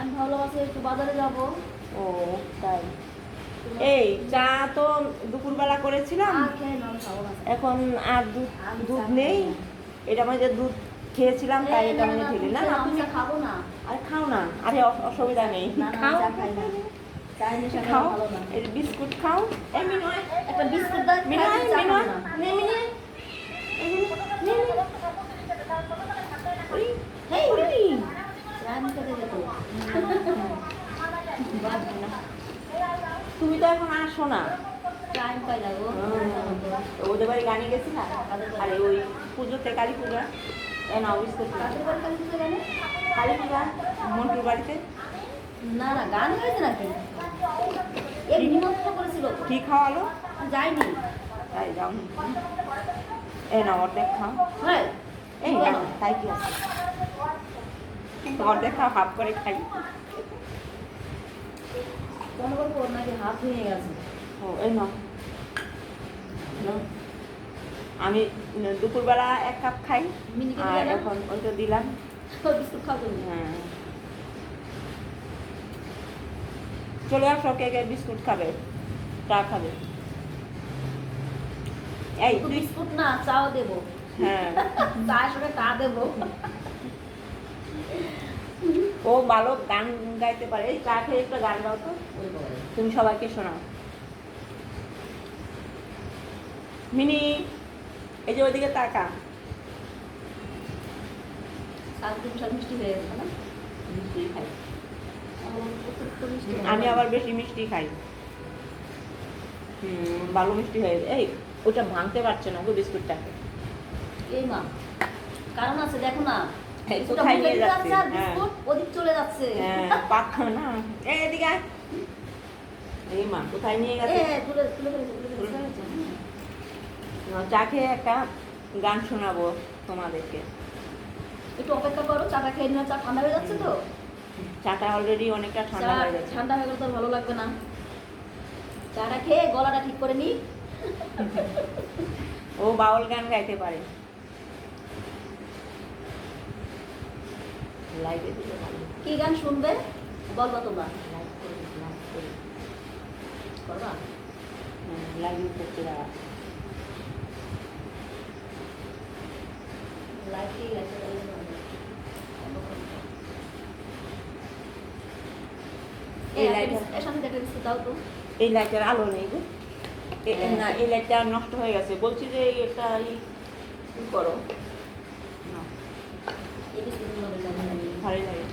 আমি ভাবলাম আজকে একটু বাজারে যাব। ও তাই। এই চা তো দুপুরবেলা করেছিলাম, আর খেয়ে নাও, খাবো না। এখন আর দুধ আমি দুধ চা নেই। খাবো এটা মানে যে দুধ খেয়েছিলাম তাই এটা মানে ঢেলে না। না আমি তুমি চা খাবো না। আরে খাও না, আরে অসুবিধা নেই, না, না, খাও চা খাই না। চায়ের নেশা খাও। ভালো না। এই বিস্কুট খাও। এই মিনয়, একটা বিস্কুট দাও, মিনয়, খাই, চা খাবো মিনয়, না। নে মিনয়, নে, ওই, হেই, ওই। চা আমি খেতে যেত। তুমি তো এখন আসো না। চা আমি পাই না গো। ওদের বাড়ি গানে গেছিলা? আরে ওই পুজোতে, কালী পূজা, এ না বিস্কুট না। কাদের বাড়ি কালী পুজো জানে? কালী পূজা মন্টুর বাড়িতে না না, গান হয়েছে নাকি? এর নিমন্ত্রণ করেছিল। কি খাওয়ালো? যাইনি। তাই যাও। এই না অর্ধেক খাও। হ্যাঁ, এই না তাই কি আছে, অর্ধেক খাও, হাফ করে খাই। মনে করবো ওর নাকি হাত ভেঙে গেছে। ও এই নাও, নাও। আমি দুপুরবেলা 1 কাপ খাই, মিনিকে আর দিলাম। এখন ওইটা দিলাম। বিস্কুট খাও তুমি? হ্যাঁ, চলে আসো, কে কে বিস্কুট খাবে, চা খাবে? এই শুধু তুই, বিস্কুট না, চাও দেবো। হ্যাঁ চায়ের সঙ্গে চা দেবো। ও ভালো গান গাইতে পারে। এই চা খেয়ে একটা গান গাও তো, তুমি সবাইকে শোনাও। মিনি, এই যে ওইদিকে তাকা। সাত মিষ্টি হয়ে গেছে না? মিষ্টি খাই, আমার অতিরিক্ত মিষ্টি আমি আবার বেশি মিষ্টি খাই। ভালো মিষ্টি হয়ে যায়। এই ওটা ভাঙতে পারছে না গো বিস্কুটটাকে। এই মা, কারণ আছে দেখো না, এই ওটা কোথায় মুখে নিয়ে দিতে যাচ্ছে? যাচ্ছে আর হ্যাঁ বিস্কুট ওদিক চলে যাচ্ছে। হ্যাঁ, পাচ্ছ না। এই এদিকে আয়। এই মা কোথায় নিয়ে এ গেছে? তুলে তুলে ফেলেছে, তুলে ফেলেছে। চা খেয়ে একটা গান শোনাবো তোমাদেরকে। একটু অপেক্ষা করো, চাটা খেয়ে নিও, চা ঠান্ডা হয়ে যাচ্ছে তো। চাটা অলরেডি অনেকটা চা ঠান্ডা হয়ে গেছে। ঠান্ডা হয়ে গেলে তো আর ভালো লাগবে না। চাটা খেয়ে গলাটা ঠিক করে নি। ও বাউল গান গাইতে পারে। লাইভে দিলে ভালো। কি গান শুনবে বলবা তোমরা? লাইভ করে, লাইভ করে। করবা? লাইভ করতে দাঁড়া। লাইভে লাইভে এই লাইটটা, এর সামনে দেখে দিচ্ছি, দাও তো। এই লাইটের আলো নেই গো। না, এই লাইটটা নষ্ট হয়ে গেছে। বলছি যে এটা ই করো। না, এই বিস্কুটগুলো ভালো লাগে। ভালোই লাগে।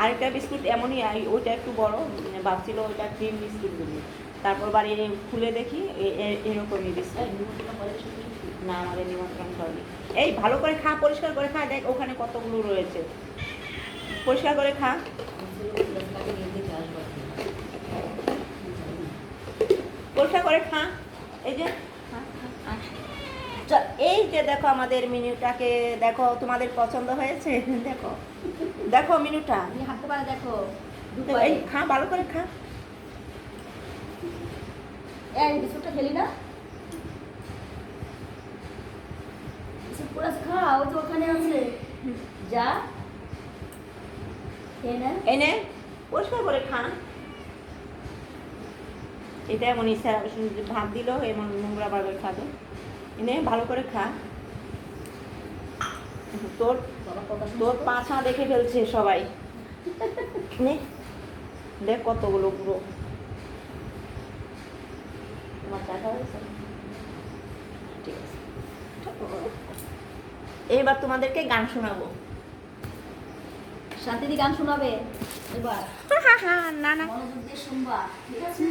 আরেকটা বিস্কুট এমনই, ওইটা একটু বড়, ভাবছিল ওইটা ক্রিম বিস্কুট বলি। তারপর বাড়ি এনে খুলে দেখি এরকমই বিস্কুট। এই নিমন্ত্রণ করে সত্যি সত্যি। না, আমাদের নিমন্ত্রণ করেনি। এই ভালো করে খা, পরিষ্কার করে খা, দেখ ওখানে কতগুলো রয়েছে, পরিষ্কার করে খা। তাকে নিয়ে যেতে আসবো। পরিষ্কার করে খা। এই যে খা, খা, খা। এই যে দেখো আমাদের মেনুটাকে দেখো, তোমাদের পছন্দ হয়েছে? দেখো, দেখো মেনুটা। তুমি হাঁটতে পারে দেখো। এই খা, ভালো করে খা। এই বিস্কুটটা খেলি না? বিস্কুট পুরো আছে, খা, ওই যে ওখানে আছে। যা খেয়ে নে। এনে পরিষ্কার করে খা। এটা এমন ইচ্ছা, ভাত দিল এমন নোংরা বার করে খাবে। এনে ভালো করে খা। তোর বাবা কথা শুনছো তোর তো? পাছা দেখে ফেলছে সবাই। নে, দেখ কতগুলো পুরো। তোমার চাটা হয়েছে? ঠিক আছে, এবার তোমাদেরকে গান শোনাবো। শান্তিদি গান শোনাবে এবার। না না, মনোযোগ দিয়ে শুনবা, ঠিক আছে?